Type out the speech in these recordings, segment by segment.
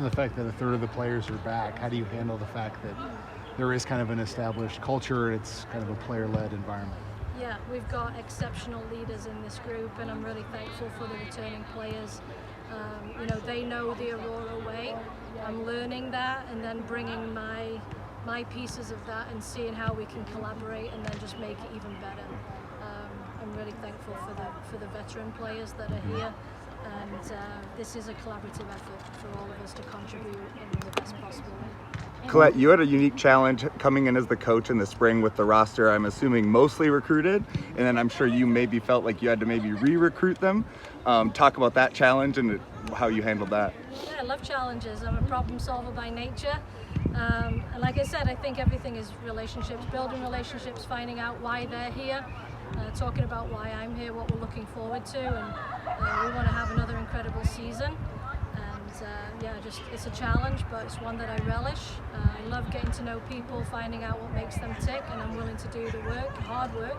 the fact that a third of the players are back? How do you handle the fact that there is kind of an established culture, it's kind of a player-led environment? Yeah, we've got exceptional leaders in this group, and I'm really thankful for the returning players. They know the Aurora way. I'm learning that and then bringing my pieces of that and seeing how we can collaborate and then just make it even better. I'm really thankful for the veteran players that are here, and this is a collaborative effort for all of us to contribute in the best possible way. Colette, you had a unique challenge coming in as the coach in the spring with the roster, I'm assuming mostly recruited, and then I'm sure you maybe felt like you had to maybe re-recruit them. Talk about that challenge and how you handled that. Yeah, I love challenges. I'm a problem solver by nature. And like I said, I think everything is relationships, building relationships, finding out why they're here, talking about why I'm here, what we're looking forward to, and we want to have another incredible season. It's a challenge, but it's one that I relish. I love getting to know people, finding out what makes them tick, and I'm willing to do the work, hard work,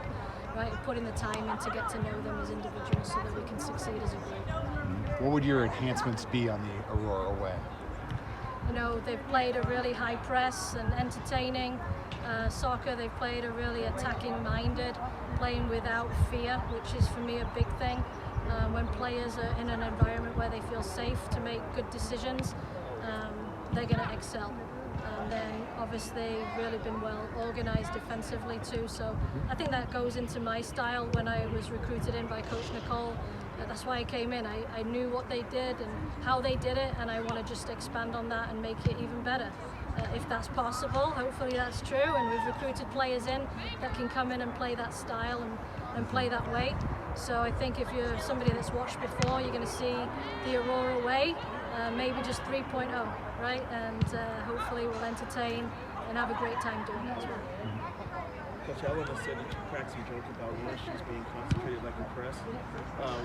right, putting the time in to get to know them as individuals so that we can succeed as a group. What would your enhancements be on the Aurora way? They've played a really high press and entertaining soccer. They've played a really attacking-minded, playing without fear, which is for me a big thing. When players are in an environment where they feel safe to make good decisions, they're going to excel. And then obviously really been well organized defensively too, so I think that goes into my style. When I was recruited in by Coach Nicole, that's why I came in. I knew what they did and how they did it, and I want to just expand on that and make it even better. If that's possible, hopefully that's true, and we've recruited players in that can come in and play that style and play that way. So I think if you're somebody that's watched before, you're going to see the Aurora way, maybe just 3.0, right? And hopefully we'll entertain and have a great time doing it as well. Coach Ellen said that you cracked some joke about when she's being concentrated like in press.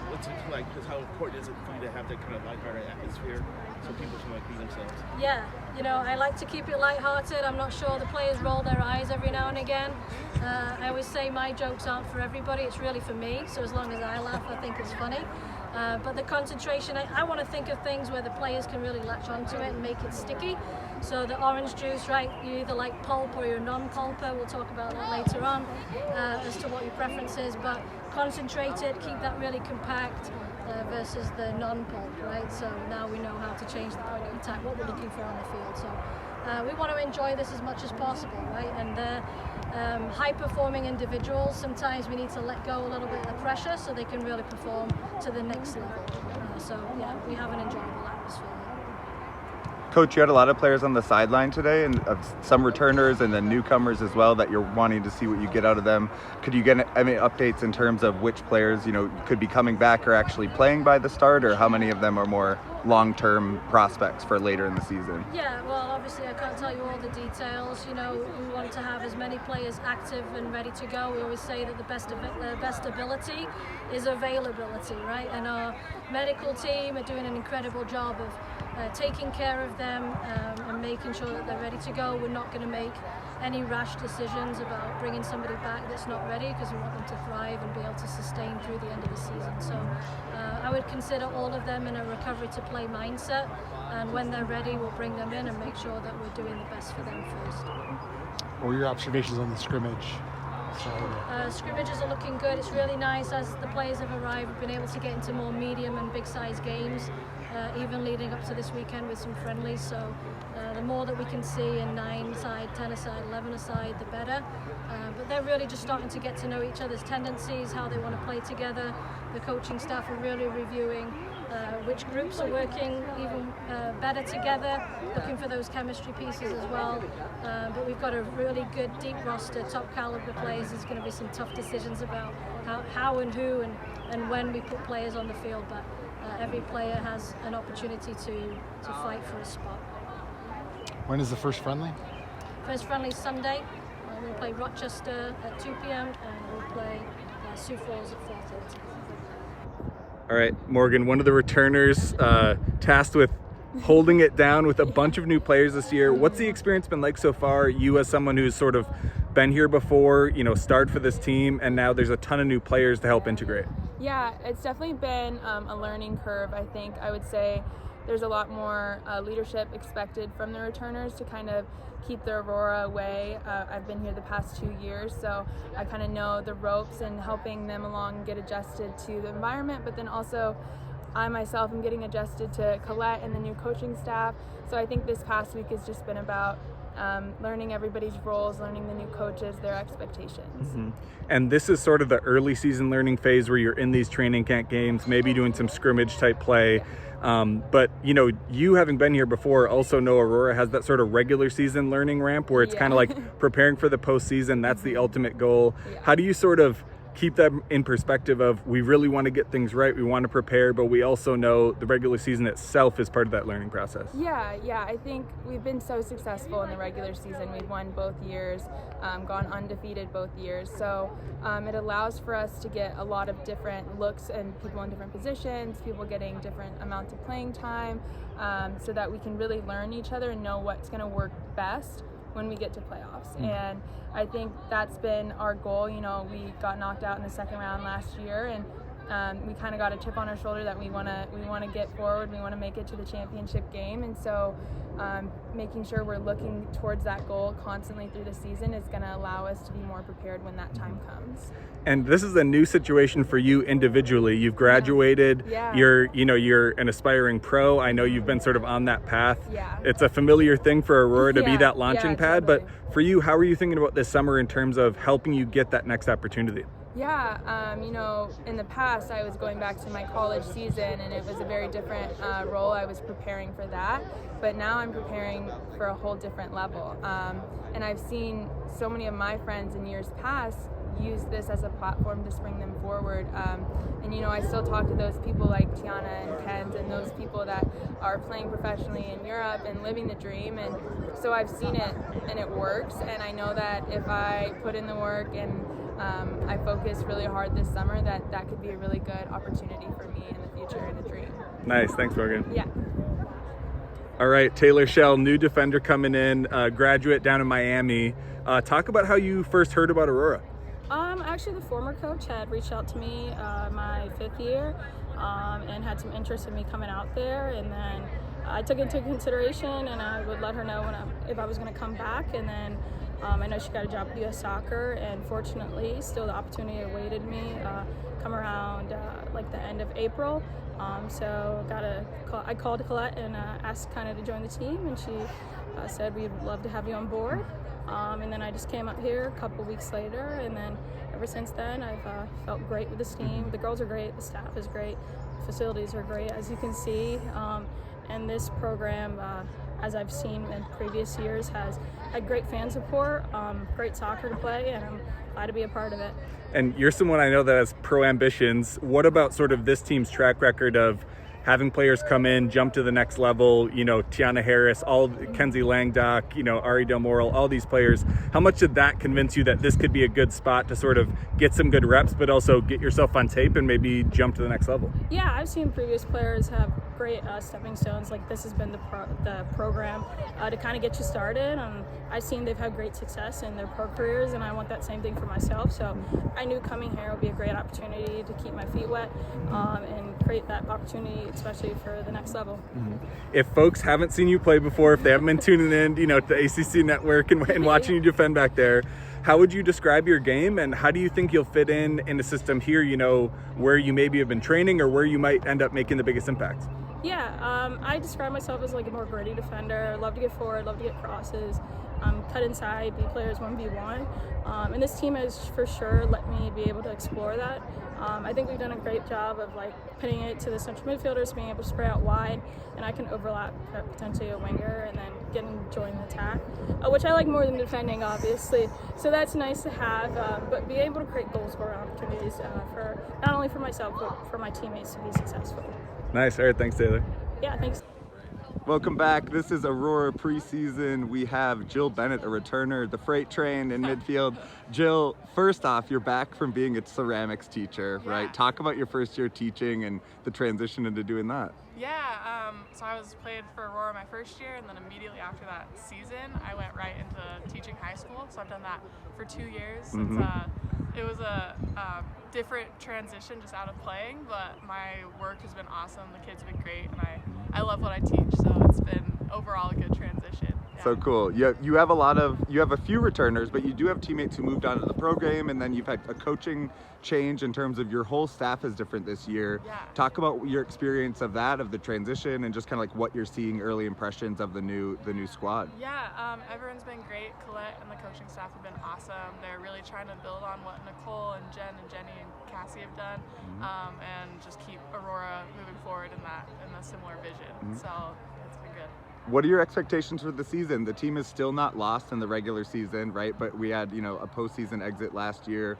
What's it like? Because how important is it for you to have that kind of lighthearted atmosphere so people can be themselves? Yeah, I like to keep it lighthearted. I'm not sure the players roll their eyes every now and again. I always say my jokes aren't for everybody, it's really for me. So as long as I laugh, I think it's funny. But the concentration, I want to think of things where the players can really latch onto it and make it sticky. So the orange juice, right, you either like pulp or you're non-pulper. We'll talk about that later on as to what your preference is. But concentrate it, keep that really compact versus the non-pulp, right? So now we know how to change the point of attack, what we're looking for on the field. So we want to enjoy this as much as possible, right? And high-performing individuals, sometimes we need to let go a little bit of the pressure so they can really perform to the next level. We have an enjoyable atmosphere. Coach, you had a lot of players on the sideline today, and some returners and then newcomers as well that you're wanting to see what you get out of them. Could you get updates in terms of which players could be coming back or actually playing by the start, or how many of them are more long-term prospects for later in the season? Yeah, well, obviously I can't tell you all the details. We want to have as many players active and ready to go. We always say that the best ability is availability, right? And our medical team are doing an incredible job of taking care of them and making sure that they're ready to go. We're not going to make any rash decisions about bringing somebody back that's not ready, because we want them to thrive and be able to sustain through the end of the season. So I would consider all of them in a recovery to play mindset, and when they're ready we'll bring them in and make sure that we're doing the best for them first. What were your observations on the scrimmage? Scrimmages are looking good. It's really nice as the players have arrived. We've been able to get into more medium and big size games, even leading up to this weekend with some friendlies. So the more that we can see in 9-a-side, 10-a-side, 11-a-side, the better. But they're really just starting to get to know each other's tendencies, how they want to play together. The coaching staff are really reviewing which groups are working even better together, looking for those chemistry pieces as well. But we've got a really good deep roster, top caliber players. There's going to be some tough decisions about how and who and when we put players on the field, but every player has an opportunity to fight for a spot. When is the first friendly? First friendly is Sunday. We'll play Rochester at 2 p.m. and we'll play Sioux Falls at 4:30. All right, Morgan, one of the returners tasked with holding it down with a bunch of new players this year. What's the experience been like so far? You as someone who's sort of been here before, starred for this team, and now there's a ton of new players to help integrate. Yeah, it's definitely been a learning curve, I think. I would say there's a lot more leadership expected from the returners to kind of keep the Aurora way. I've been here the past 2 years, so I kind of know the ropes and helping them along get adjusted to the environment, but then also I myself am getting adjusted to Colette and the new coaching staff. So I think this past week has just been about learning everybody's roles, learning the new coaches, their expectations. Mm-hmm. And this is sort of the early season learning phase where you're in these training camp games, maybe doing some scrimmage type play. But you having been here before also know Aurora has that sort of regular season learning ramp where it's kind of like preparing for the postseason. That's the ultimate goal. Yeah. How do you sort of keep that in perspective of we really want to get things right, we want to prepare, but we also know the regular season itself is part of that learning process? Yeah, I think we've been so successful in the regular season. We've won both years, gone undefeated both years, so it allows for us to get a lot of different looks and people in different positions, people getting different amounts of playing time, so that we can really learn each other and know what's going to work best when we get to playoffs. And I think that's been our goal. We got knocked out in the second round last year, and we kind of got a chip on our shoulder that we want to get forward. We want to make it to the championship game, and so making sure we're looking towards that goal constantly through the season is going to allow us to be more prepared when that time comes. And this is a new situation for you individually. You've graduated. Yeah. You're an aspiring pro. I know you've been sort of on that path. Yeah. It's a familiar thing for Aurora to be that launching pad. Totally. But for you, how are you thinking about this summer in terms of helping you get that next opportunity? Yeah, in the past I was going back to my college season and it was a very different role. I was preparing for that, but now I'm preparing for a whole different level. And I've seen so many of my friends in years past use this as a platform to spring them forward. And I still talk to those people like Tiana and Kenz and those people that are playing professionally in Europe and living the dream. And so I've seen it and it works. And I know that if I put in the work and I focus really hard this summer, that could be a really good opportunity for me in the future and a dream. Nice, thanks Morgan. Yeah. All right, Taylor Shell, new defender coming in, graduate down in Miami. Talk about how you first heard about Aurora. Actually, the former coach had reached out to me my 5th year and had some interest in me coming out there, and then I took it into consideration and I would let her know if I was going to come back. And then I know she got a job at US Soccer, and fortunately still the opportunity awaited me come around like the end of April. So I called Colette and asked kind of to join the team, and she said we'd love to have you on board. And then I just came up here a couple weeks later, and then ever since then I've felt great with this team. The girls are great, the staff is great, the facilities are great, as you can see. And this program, as I've seen in previous years, has had great fan support, great soccer to play, and I'm glad to be a part of it. And you're someone I know that has pro ambitions. What about sort of this team's track record of having players come in, jump to the next level, Tiana Harris, Kenzie Langdock, Ari Del Moral, all these players. How much did that convince you that this could be a good spot to sort of get some good reps, but also get yourself on tape and maybe jump to the next level? Yeah, I've seen previous players have great stepping stones. Like this has been the program to kind of get you started. I've seen they've had great success in their pro careers, and I want that same thing for myself. So I knew coming here would be a great opportunity to keep my feet wet and create that opportunity, especially for the next level. Mm-hmm. If folks haven't seen you play before, if they haven't been tuning in, to the ACC network and watching you defend back there, how would you describe your game, and how do you think you'll fit in a system here, where you maybe have been training or where you might end up making the biggest impact? Yeah, I describe myself as like a more gritty defender. Love to get forward, love to get crosses, cut inside, beat players 1v1. And this team has for sure let me be able to explore that. I think we've done a great job of pinning it to the central midfielders, being able to spray out wide, and I can overlap potentially a winger and then join the attack, which I like more than defending, obviously. So that's nice to have, but be able to create goal scoring opportunities for not only for myself but for my teammates to be successful. Nice. All right, thanks, Taylor. Yeah, thanks. Welcome back. This is Aurora preseason. We have Jill Bennett, a returner, the freight train in midfield. Jill, first off, you're back from being a ceramics teacher, right? Talk about your first year teaching and the transition into doing that. Yeah, so I played for Aurora my first year, and then immediately after that season, I went right into teaching high school. So I've done that for 2 years. Mm-hmm. It was a different transition just out of playing, but my work has been awesome. The kids have been great, and I love what I teach, so it's been overall a good transition. Yeah. So cool. You have a few returners, but you do have teammates who moved on to the pro game, and then you've had a coaching change in terms of your whole staff is different this year. Yeah. Talk about your experience of that, of the transition, and just kind of like what you're seeing, early impressions of the new squad. Yeah, everyone's been great. Colette and the coaching staff have been awesome. They're really trying to build on what Nicole and Jen and Jenny and Cassie have done, and just keep Aurora moving forward in a similar vision. So it's been good. What are your expectations for the season? The team is still not lost in the regular season, right? But we had, a postseason exit last year.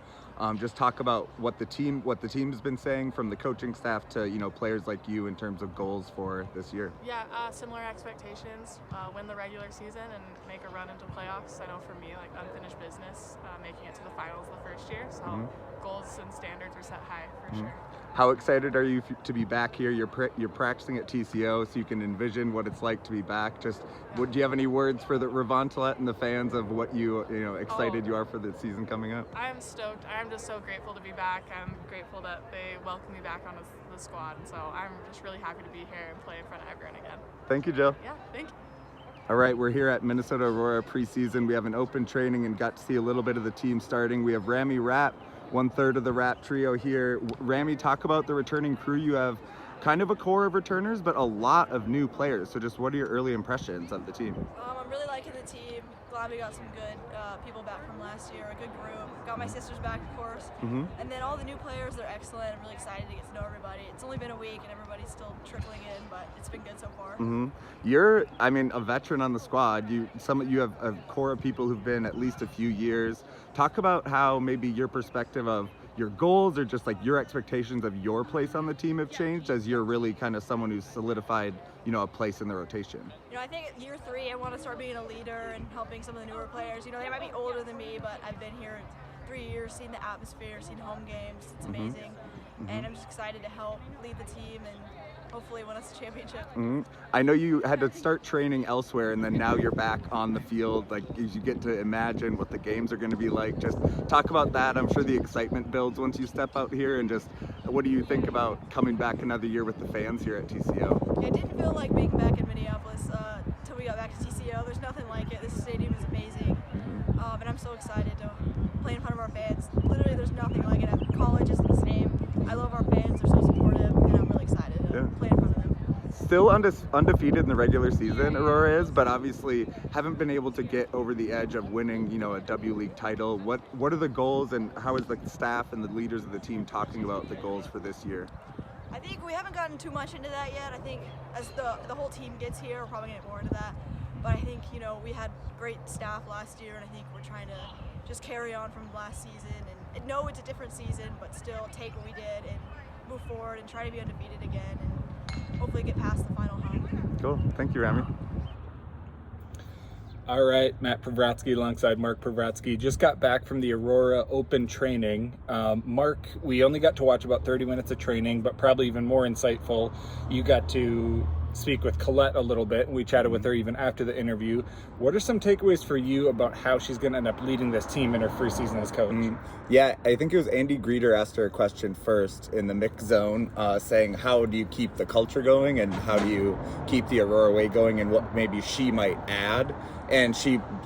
Just talk about what the team's been saying from the coaching staff to, players like you in terms of goals for this year. Yeah, similar expectations. Win the regular season and make a run into playoffs. I know for me, like unfinished business, making it to the finals the first year. So goals and standards are set high for sure. How excited are you to be back here? You're practicing at TCO, so you can envision what it's like to be back. Do you have any words for the Revontalette and the fans of what excited you are for the season coming up? I am stoked. I'm just so grateful to be back. I'm grateful that they welcomed me back on the squad. So I'm just really happy to be here and play in front of everyone again. Thank you, Jill. Yeah, thank you. All right, we're here at Minnesota Aurora preseason. We have an open training and got to see a little bit of the team starting. We have Rami Rapp, 1/3 of the Rapp trio here. Rami, talk about the returning crew. You have kind of a core of returners, but a lot of new players. So just what are your early impressions of the team? I'm really liking the team. Glad we got some good people back from last year, a good group. Got my sisters back, of course. And then all the new players, they're excellent. I'm really excited to get to know everybody. It's only been a week and everybody's still trickling in, but it's been good so far. You're, a veteran on the squad. You have a core of people who've been at least a few years. Talk about how maybe your perspective of your goals or just like your expectations of your place on the team have changed as you're really kind of someone who's solidified, a place in the rotation. I think at year 3, I want to start being a leader and helping some of the newer players. They might be older than me, but I've been here 3 years, seen the atmosphere, seen home games. It's amazing. And I'm just excited to help lead the team and hopefully win us a championship. I know you had to start training elsewhere, and then now you're back on the field. Like, you get to imagine what the games are going to be like. Just talk about that. I'm sure the excitement builds once you step out here, and just what do you think about coming back another year with the fans here at TCO? It didn't feel like being back in Minneapolis until we got back to TCO. There's nothing like it. This stadium is amazing, and I'm so excited to play in front of our fans. Literally, there's nothing like it. College isn't the same. I love our fans. They're so supportive, and I'm really excited to play in front of them. Still undefeated in the regular season, Aurora is, but obviously haven't been able to get over the edge of winning, a W League title. What are the goals, and how is the staff and the leaders of the team talking about the goals for this year? I think we haven't gotten too much into that yet. I think as the whole team gets here, we're probably going to get more into that. But I think, we had great staff last year, and I think we're trying to just carry on from last season and know it's a different season, but still take what we did and move forward and try to be undefeated again and hopefully get past the final hump. Cool. Thank you, Rami. All right, Matt Privratsky alongside Mark Privratsky. Just got back from the Aurora Open training. Mark, we only got to watch about 30 minutes of training, but probably even more insightful, you got to speak with Colette a little bit, and we chatted with her even after the interview. What are some takeaways for you about how she's going to end up leading this team in her first season as coach? Yeah, I think it was Andy Greeter asked her a question first in the mix zone, saying how do you keep the culture going and how do you keep the Aurora way going and what maybe she might add. And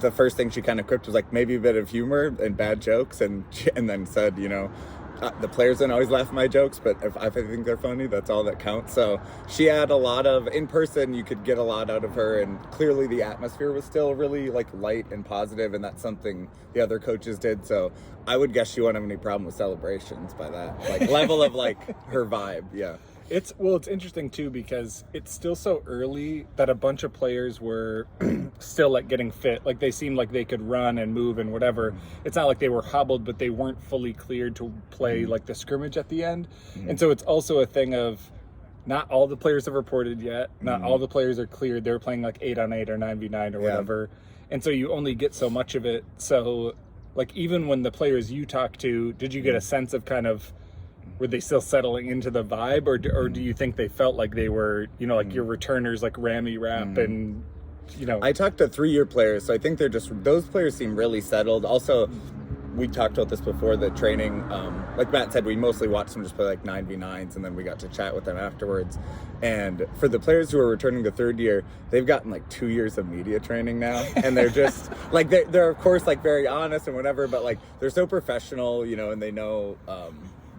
the first thing she kind of quipped was like maybe a bit of humor and bad jokes, and then said, the players don't always laugh at my jokes, but if I think they're funny, that's all that counts. So she had a lot of, in person, you could get a lot out of her, and clearly the atmosphere was still really light and positive, and that's something the other coaches did. So I would guess she won't have any problem with celebrations by that level of her vibe. Yeah. It's interesting too because it's still so early that a bunch of players were still getting fit. They seemed like they could run and move and whatever. It's not like they were hobbled, but they weren't fully cleared to play the scrimmage at the end. And so it's also a thing of not all the players have reported yet. Not all the players are cleared. They're playing 8-on-8 or 9v9 or whatever. And so you only get so much of it. So even when the players you talk to, did you get a sense of were they still settling into the vibe, or do you think they felt like they were, your returners like Rami Rapp and, I talked to 3-year players, so I think those players seem really settled. Also, we talked about this before, the training, like Matt said, we mostly watched them just play like 9v9s, and then we got to chat with them afterwards. And for the players who are returning the third year, they've gotten like 2 years of media training now, and they're just like, they're of course like very honest and whatever, but like they're so professional, you know, and they know,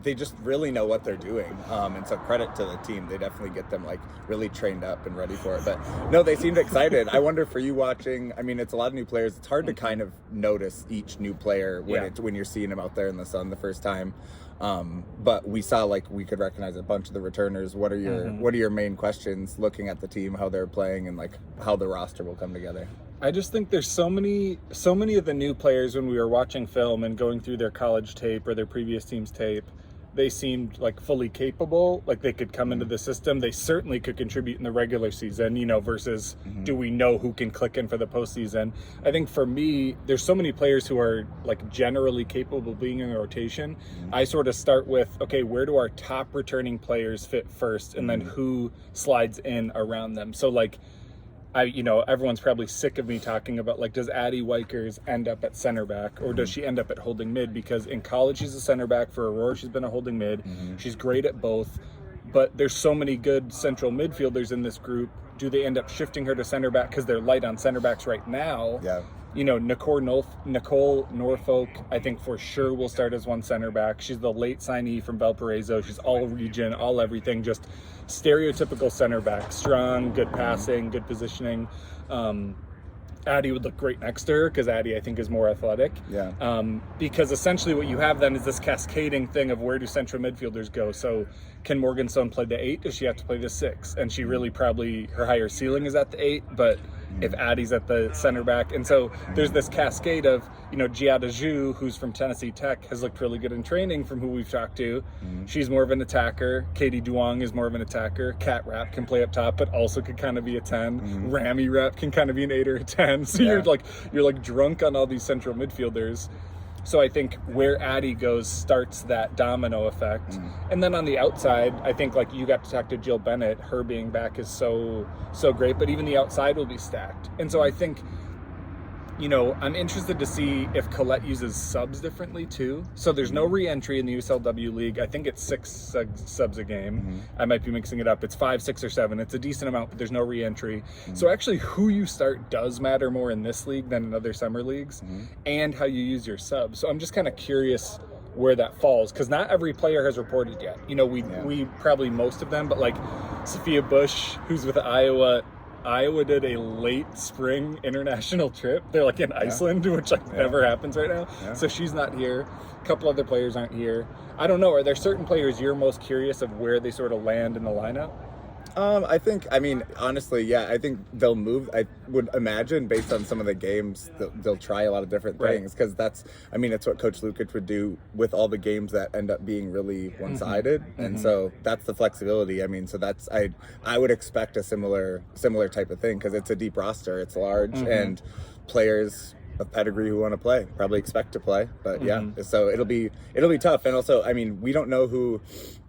they just really know what they're doing, and so credit to the team. They definitely get them like really trained up and ready for it. But no, they seemed excited. I wonder for you watching, I mean, it's a lot of new players. It's hard to kind of notice each new player when you're seeing them out there in the sun the first time. But we saw, like, we could recognize a bunch of the returners. What are your main questions looking at the team, how they're playing, and like how the roster will come together? I just think there's so many of the new players, when we were watching film and going through their college tape or their previous team's tape, they seemed like fully capable, like they could come into the system. They certainly could contribute in the regular season, you know, versus do we know who can click in for the postseason? I think for me, there's so many players who are like generally capable of being in the rotation. I sort of start with, okay, where do our top returning players fit first, and then who slides in around them? So like, everyone's probably sick of me talking about, like, does Addie Wykers end up at center back, or does she end up at holding mid? Because in college she's a center back. For Aurora, she's been a holding mid. She's great at both, but there's so many good central midfielders in this group. Do they end up shifting her to center back because they're light on center backs right now? Yeah. You know, Nicole Norfolk, I think for sure will start as one center back. She's the late signee from Valparaiso. She's all region, all everything, just stereotypical center back. Strong, good passing, good positioning. Addie would look great next to her because Addie, I think, is more athletic. Yeah. Because essentially what you have then is this cascading thing of where do central midfielders go. So can Morganstone play the 8? Does she have to play the 6? And she really probably, her higher ceiling is at the 8, but if Addie's at the center back. And so there's this cascade of, you know, Giada Zhu, who's from Tennessee Tech, has looked really good in training from who we've talked to. She's more of an attacker. Katie Duong is more of an attacker. Kat Rapp can play up top, but also could kind of be a 10. Rami Rapp can kind of be an 8 or a 10. So you're like drunk on all these central midfielders. So I think where Addie goes starts that domino effect. And then on the outside, I think, like, you got to talk to Jill Bennett. Her being back is so great, but even the outside will be stacked. And so I think, you know, I'm interested to see if Colette uses subs differently too. So there's no re-entry in the USLW League. I think it's 6 subs a game. I might be mixing it up. It's 5, 6, or 7. It's a decent amount, but there's no re-entry. So actually who you start does matter more in this league than in other summer leagues, and how you use your subs. So I'm just kind of curious where that falls, because not every player has reported yet. You know, we probably most of them, but like Sophia Bush, who's with Iowa did a late spring international trip. They're like in Iceland, which like never happens right now. So she's not here. A couple other players aren't here. I don't know. Are there certain players you're most curious of where they sort of land in the lineup? I mean, honestly, I think they'll move. I would imagine, based on some of the games, they'll try a lot of different things, because it's what Coach Lukic would do with all the games that end up being really one-sided. And so that's the flexibility. I mean, so that's, I would expect a similar type of thing, because it's a deep roster, it's large, and players of pedigree who want to play probably expect to play. But so it'll be tough. And also, I mean, we don't know who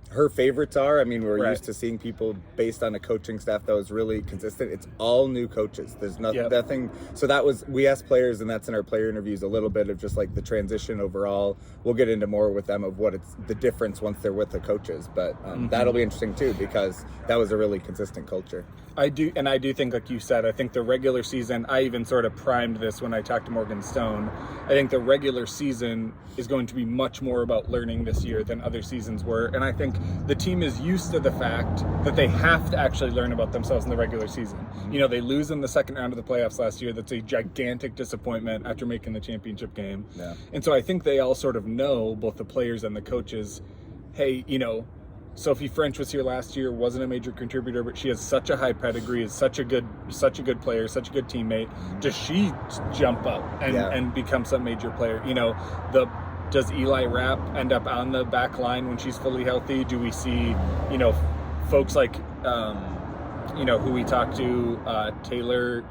her favorites are. I mean, we're used to seeing people based on a coaching staff that was really consistent. It's all new coaches. There's nothing. So we asked players, and that's in our player interviews, a little bit of just like the transition overall. We'll get into more with them of what it's the difference once they're with the coaches. But that'll be interesting too, because that was a really consistent culture. I do think, like you said, I think the regular season, I even sort of primed this when I talked to Morgan Stone. I think the regular season is going to be much more about learning this year than other seasons were. And I think the team is used to the fact that they have to actually learn about themselves in the regular season. You know, they lose in the second round of the playoffs last year. That's a gigantic disappointment after making the championship game. And so I think they all sort of know, both the players and the coaches, hey, you know, Sophie French was here last year, wasn't a major contributor, but she has such a high pedigree, is such a good player, such a good teammate. Does she jump up and become some major player? You know, does Eli Rapp end up on the back line when she's fully healthy? Do we see, you know, folks like who we talked to, Taylor,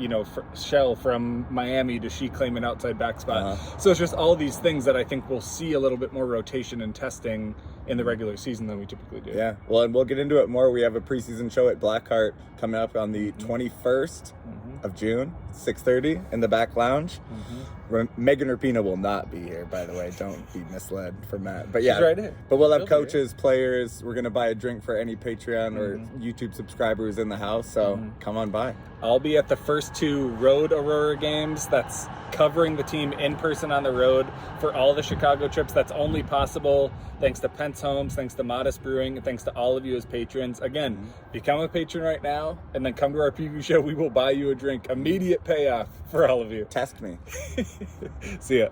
Shell from Miami, does she claim an outside back spot? So it's just all these things that I think we'll see a little bit more rotation and testing in the regular season than we typically do. Yeah, well, and we'll get into it more. We have a preseason show at Blackheart coming up on the 21st of June, 6:30 in the back lounge. Megan Rapinoe will not be here, by the way. Don't be misled from Matt. But yeah, she's right here. But we'll have coaches, players. We're going to buy a drink for any Patreon or YouTube subscriber who's in the house. So come on by. I'll be at the first 2 road Aurora games. That's covering the team in person on the road for all the Chicago trips. That's only possible thanks to Pence Homes, thanks to Modest Brewing, and thanks to all of you as patrons. Again, become a patron right now and then come to our preview show. We will buy you a drink. Immediate payoff for all of you. Test me. See ya.